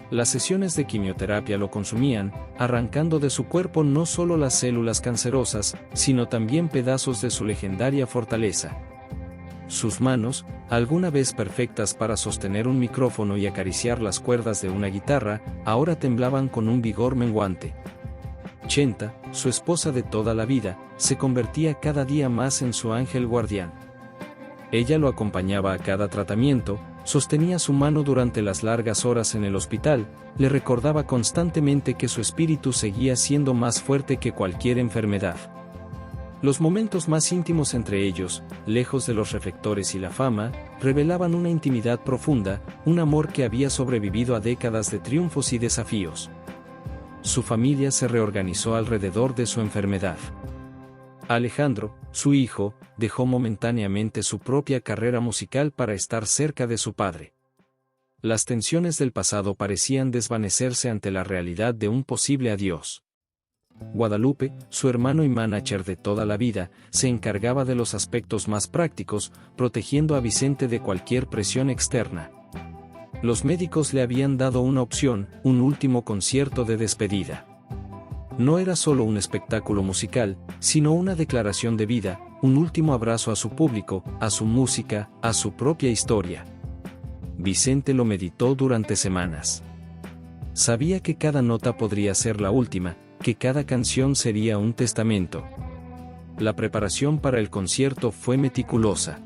Las sesiones de quimioterapia lo consumían, arrancando de su cuerpo no solo las células cancerosas, sino también pedazos de su legendaria fortaleza. Sus manos, alguna vez perfectas para sostener un micrófono y acariciar las cuerdas de una guitarra, ahora temblaban con un vigor menguante. Chenta, su esposa de toda la vida, se convertía cada día más en su ángel guardián. Ella lo acompañaba a cada tratamiento, sostenía su mano durante las largas horas en el hospital, le recordaba constantemente que su espíritu seguía siendo más fuerte que cualquier enfermedad. Los momentos más íntimos entre ellos, lejos de los reflectores y la fama, revelaban una intimidad profunda, un amor que había sobrevivido a décadas de triunfos y desafíos. Su familia se reorganizó alrededor de su enfermedad. Alejandro, su hijo, dejó momentáneamente su propia carrera musical para estar cerca de su padre. Las tensiones del pasado parecían desvanecerse ante la realidad de un posible adiós. Guadalupe, su hermano y manager de toda la vida, se encargaba de los aspectos más prácticos, protegiendo a Vicente de cualquier presión externa. Los médicos le habían dado una opción: un último concierto de despedida. No era solo un espectáculo musical, sino una declaración de vida, un último abrazo a su público, a su música, a su propia historia. Vicente lo meditó durante semanas. Sabía que cada nota podría ser la última, que cada canción sería un testamento. La preparación para el concierto fue meticulosa.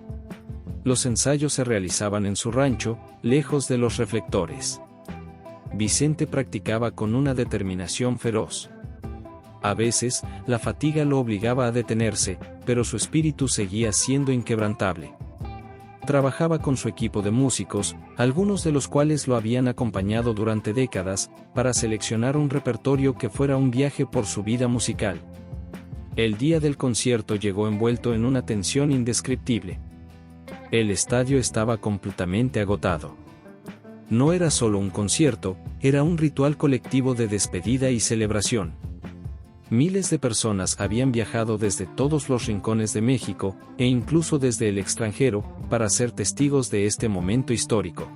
Los ensayos se realizaban en su rancho, lejos de los reflectores. Vicente practicaba con una determinación feroz. A veces, la fatiga lo obligaba a detenerse, pero su espíritu seguía siendo inquebrantable. Trabajaba con su equipo de músicos, algunos de los cuales lo habían acompañado durante décadas, para seleccionar un repertorio que fuera un viaje por su vida musical. El día del concierto llegó envuelto en una tensión indescriptible. El estadio estaba completamente agotado. No era solo un concierto, era un ritual colectivo de despedida y celebración. Miles de personas habían viajado desde todos los rincones de México, e incluso desde el extranjero, para ser testigos de este momento histórico.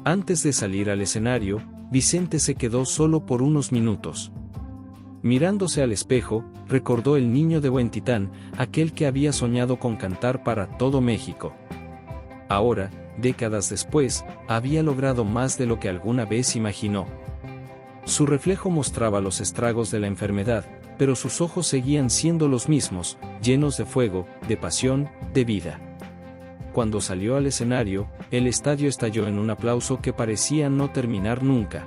Antes de salir al escenario, Vicente se quedó solo por unos minutos. Mirándose al espejo, recordó el niño de Huentitán, aquel que había soñado con cantar para todo México. Ahora, décadas después, había logrado más de lo que alguna vez imaginó. Su reflejo mostraba los estragos de la enfermedad, pero sus ojos seguían siendo los mismos, llenos de fuego, de pasión, de vida. Cuando salió al escenario, el estadio estalló en un aplauso que parecía no terminar nunca.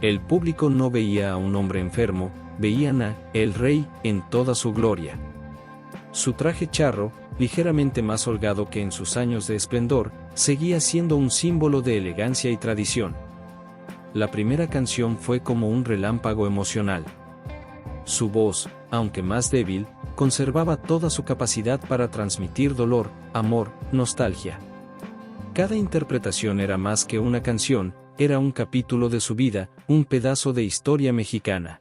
El público no veía a un hombre enfermo, veían a el rey en toda su gloria. Su traje charro, ligeramente más holgado que en sus años de esplendor, seguía siendo un símbolo de elegancia y tradición. La primera canción fue como un relámpago emocional. Su voz, aunque más débil, conservaba toda su capacidad para transmitir dolor, amor, nostalgia. Cada interpretación era más que una canción, era un capítulo de su vida, un pedazo de historia mexicana.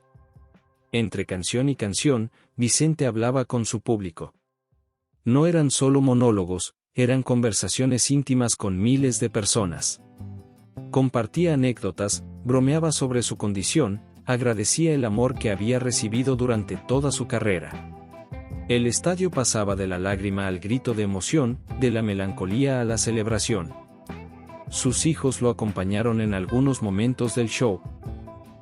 Entre canción y canción, Vicente hablaba con su público. No eran solo monólogos, eran conversaciones íntimas con miles de personas. Compartía anécdotas, bromeaba sobre su condición, agradecía el amor que había recibido durante toda su carrera. El estadio pasaba de la lágrima al grito de emoción, de la melancolía a la celebración. Sus hijos lo acompañaron en algunos momentos del show.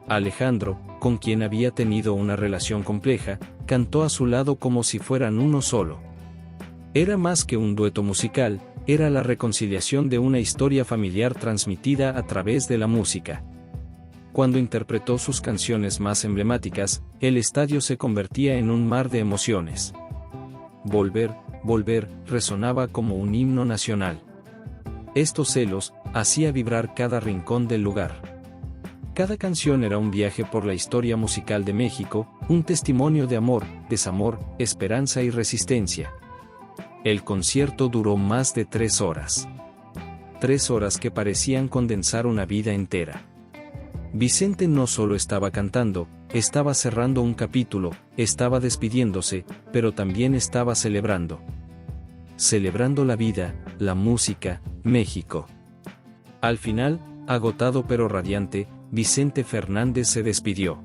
Alejandro, con quien había tenido una relación compleja, cantó a su lado como si fueran uno solo. Era más que un dueto musical, era la reconciliación de una historia familiar transmitida a través de la música. Cuando interpretó sus canciones más emblemáticas, el estadio se convertía en un mar de emociones. Volver, volver, resonaba como un himno nacional. Estos celos hacía vibrar cada rincón del lugar. Cada canción era un viaje por la historia musical de México, un testimonio de amor, desamor, esperanza y resistencia. El concierto duró más de 3 horas. 3 horas que parecían condensar una vida entera. Vicente no solo estaba cantando, estaba cerrando un capítulo, estaba despidiéndose, pero también estaba celebrando. Celebrando la vida, la música, México. Al final, agotado pero radiante, Vicente Fernández se despidió.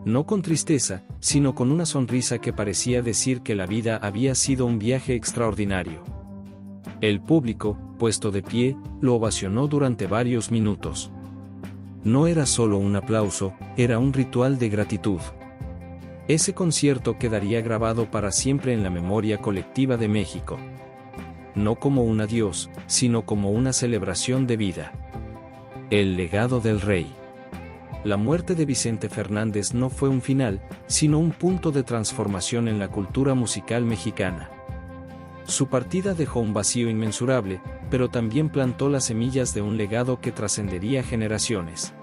No con tristeza, sino con una sonrisa que parecía decir que la vida había sido un viaje extraordinario. El público, puesto de pie, lo ovacionó durante varios minutos. No era solo un aplauso, era un ritual de gratitud. Ese concierto quedaría grabado para siempre en la memoria colectiva de México. No como un adiós, sino como una celebración de vida. El legado del rey. La muerte de Vicente Fernández no fue un final, sino un punto de transformación en la cultura musical mexicana. Su partida dejó un vacío inmensurable, pero también plantó las semillas de un legado que trascendería generaciones.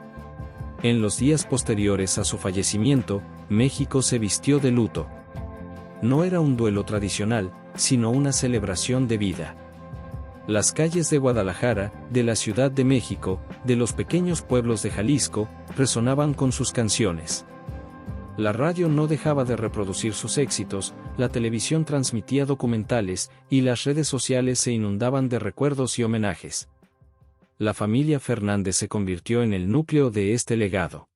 En los días posteriores a su fallecimiento, México se vistió de luto. No era un duelo tradicional, sino una celebración de vida. Las calles de Guadalajara, de la Ciudad de México, de los pequeños pueblos de Jalisco, resonaban con sus canciones. La radio no dejaba de reproducir sus éxitos, la televisión transmitía documentales, y las redes sociales se inundaban de recuerdos y homenajes. La familia Fernández se convirtió en el núcleo de este legado.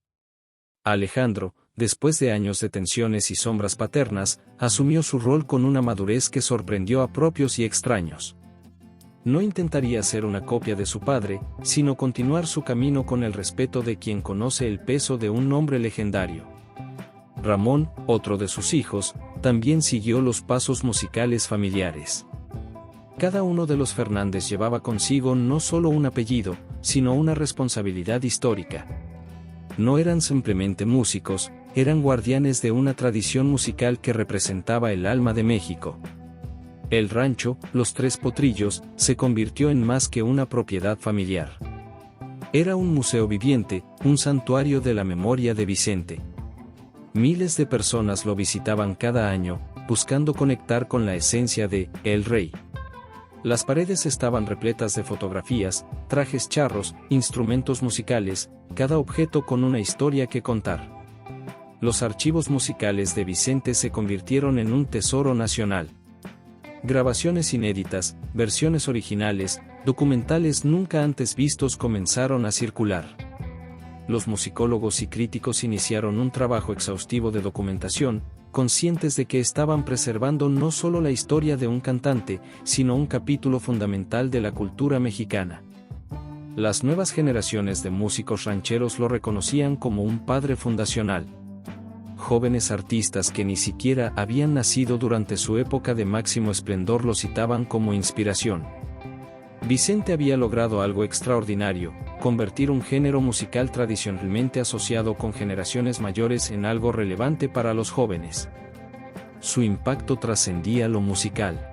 Alejandro, después de años de tensiones y sombras paternas, asumió su rol con una madurez que sorprendió a propios y extraños. No intentaría ser una copia de su padre, sino continuar su camino con el respeto de quien conoce el peso de un nombre legendario. Ramón, otro de sus hijos, también siguió los pasos musicales familiares. Cada uno de los Fernández llevaba consigo no solo un apellido, sino una responsabilidad histórica. No eran simplemente músicos, eran guardianes de una tradición musical que representaba el alma de México. El rancho, Los Tres Potrillos, se convirtió en más que una propiedad familiar. Era un museo viviente, un santuario de la memoria de Vicente. Miles de personas lo visitaban cada año, buscando conectar con la esencia de El Rey. Las paredes estaban repletas de fotografías, trajes charros, instrumentos musicales, cada objeto con una historia que contar. Los archivos musicales de Vicente se convirtieron en un tesoro nacional. Grabaciones inéditas, versiones originales, documentales nunca antes vistos comenzaron a circular. Los musicólogos y críticos iniciaron un trabajo exhaustivo de documentación, conscientes de que estaban preservando no solo la historia de un cantante, sino un capítulo fundamental de la cultura mexicana. Las nuevas generaciones de músicos rancheros lo reconocían como un padre fundacional. Jóvenes artistas que ni siquiera habían nacido durante su época de máximo esplendor lo citaban como inspiración. Vicente había logrado algo extraordinario, convertir un género musical tradicionalmente asociado con generaciones mayores en algo relevante para los jóvenes. Su impacto trascendía lo musical.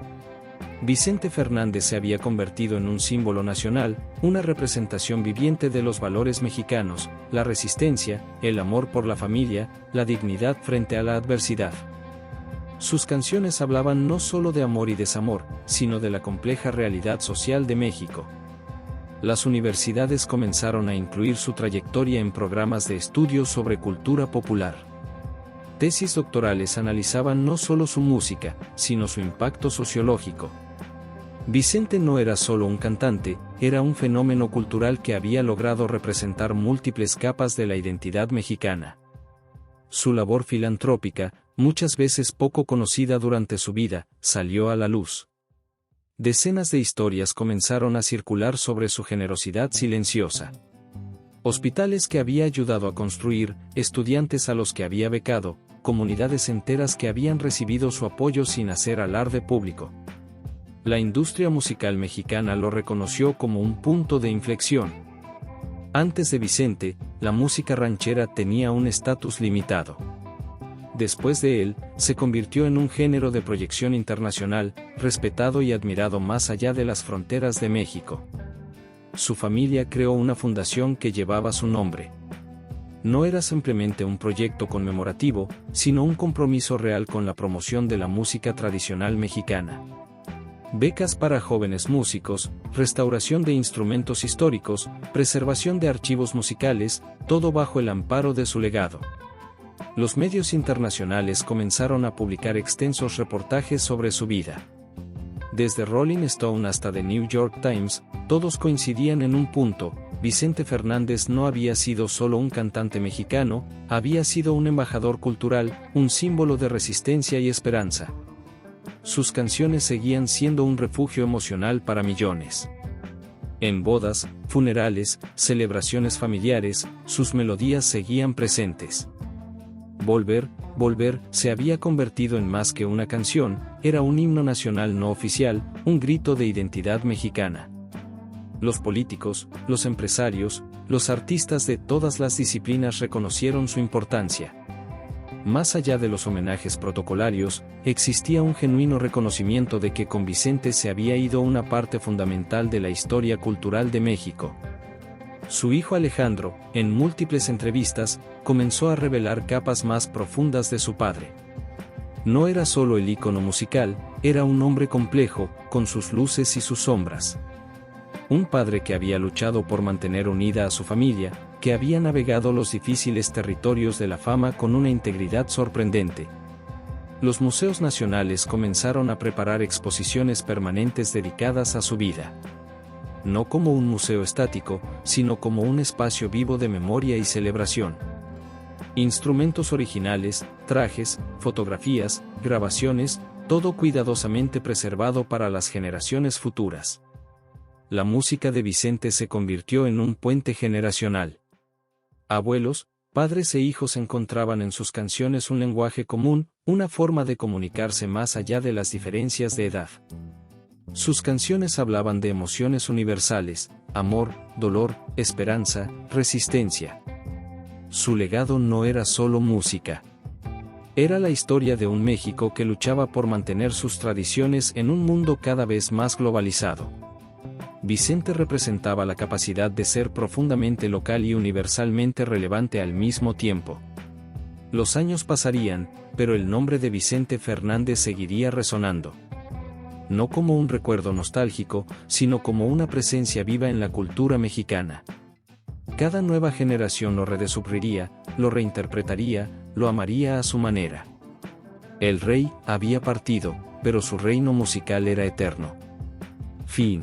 Vicente Fernández se había convertido en un símbolo nacional, una representación viviente de los valores mexicanos, la resistencia, el amor por la familia, la dignidad frente a la adversidad. Sus canciones hablaban no solo de amor y desamor, sino de la compleja realidad social de México. las universidades comenzaron a incluir su trayectoria en programas de estudios sobre cultura popular. Tesis doctorales analizaban no solo su música, sino su impacto sociológico. Vicente no era solo un cantante, era un fenómeno cultural que había logrado representar múltiples capas de la identidad mexicana. Su labor filantrópica, muchas veces poco conocida durante su vida, salió a la luz. Decenas de historias comenzaron a circular sobre su generosidad silenciosa. Hospitales que había ayudado a construir, estudiantes a los que había becado, comunidades enteras que habían recibido su apoyo sin hacer alarde público. La industria musical mexicana lo reconoció como un punto de inflexión. Antes de Vicente, la música ranchera tenía un estatus limitado. Después de él, se convirtió en un género de proyección internacional, respetado y admirado más allá de las fronteras de México. Su familia creó una fundación que llevaba su nombre. No era simplemente un proyecto conmemorativo, sino un compromiso real con la promoción de la música tradicional mexicana. Becas para jóvenes músicos, restauración de instrumentos históricos, preservación de archivos musicales, todo bajo el amparo de su legado. Los medios internacionales comenzaron a publicar extensos reportajes sobre su vida. Desde Rolling Stone hasta The New York Times, todos coincidían en un punto: Vicente Fernández no había sido solo un cantante mexicano, había sido un embajador cultural, un símbolo de resistencia y esperanza. Sus canciones seguían siendo un refugio emocional para millones. En bodas, funerales, celebraciones familiares, sus melodías seguían presentes. Volver, volver, se había convertido en más que una canción, era un himno nacional no oficial, un grito de identidad mexicana. Los políticos, los empresarios, los artistas de todas las disciplinas reconocieron su importancia. Más allá de los homenajes protocolarios, existía un genuino reconocimiento de que con Vicente se había ido una parte fundamental de la historia cultural de México. Su hijo Alejandro, en múltiples entrevistas, comenzó a revelar capas más profundas de su padre. No era solo el ícono musical, era un hombre complejo, con sus luces y sus sombras. Un padre que había luchado por mantener unida a su familia, que había navegado los difíciles territorios de la fama con una integridad sorprendente. Los museos nacionales comenzaron a preparar exposiciones permanentes dedicadas a su vida. No como un museo estático, sino como un espacio vivo de memoria y celebración. Instrumentos originales, trajes, fotografías, grabaciones, todo cuidadosamente preservado para las generaciones futuras. La música de Vicente se convirtió en un puente generacional. Abuelos, padres e hijos encontraban en sus canciones un lenguaje común, una forma de comunicarse más allá de las diferencias de edad. Sus canciones hablaban de emociones universales: amor, dolor, esperanza, resistencia. Su legado no era solo música. Era la historia de un México que luchaba por mantener sus tradiciones en un mundo cada vez más globalizado. Vicente representaba la capacidad de ser profundamente local y universalmente relevante al mismo tiempo. Los años pasarían, pero el nombre de Vicente Fernández seguiría resonando. No como un recuerdo nostálgico, sino como una presencia viva en la cultura mexicana. Cada nueva generación lo redescubriría, lo reinterpretaría, lo amaría a su manera. El rey había partido, pero su reino musical era eterno. Fin.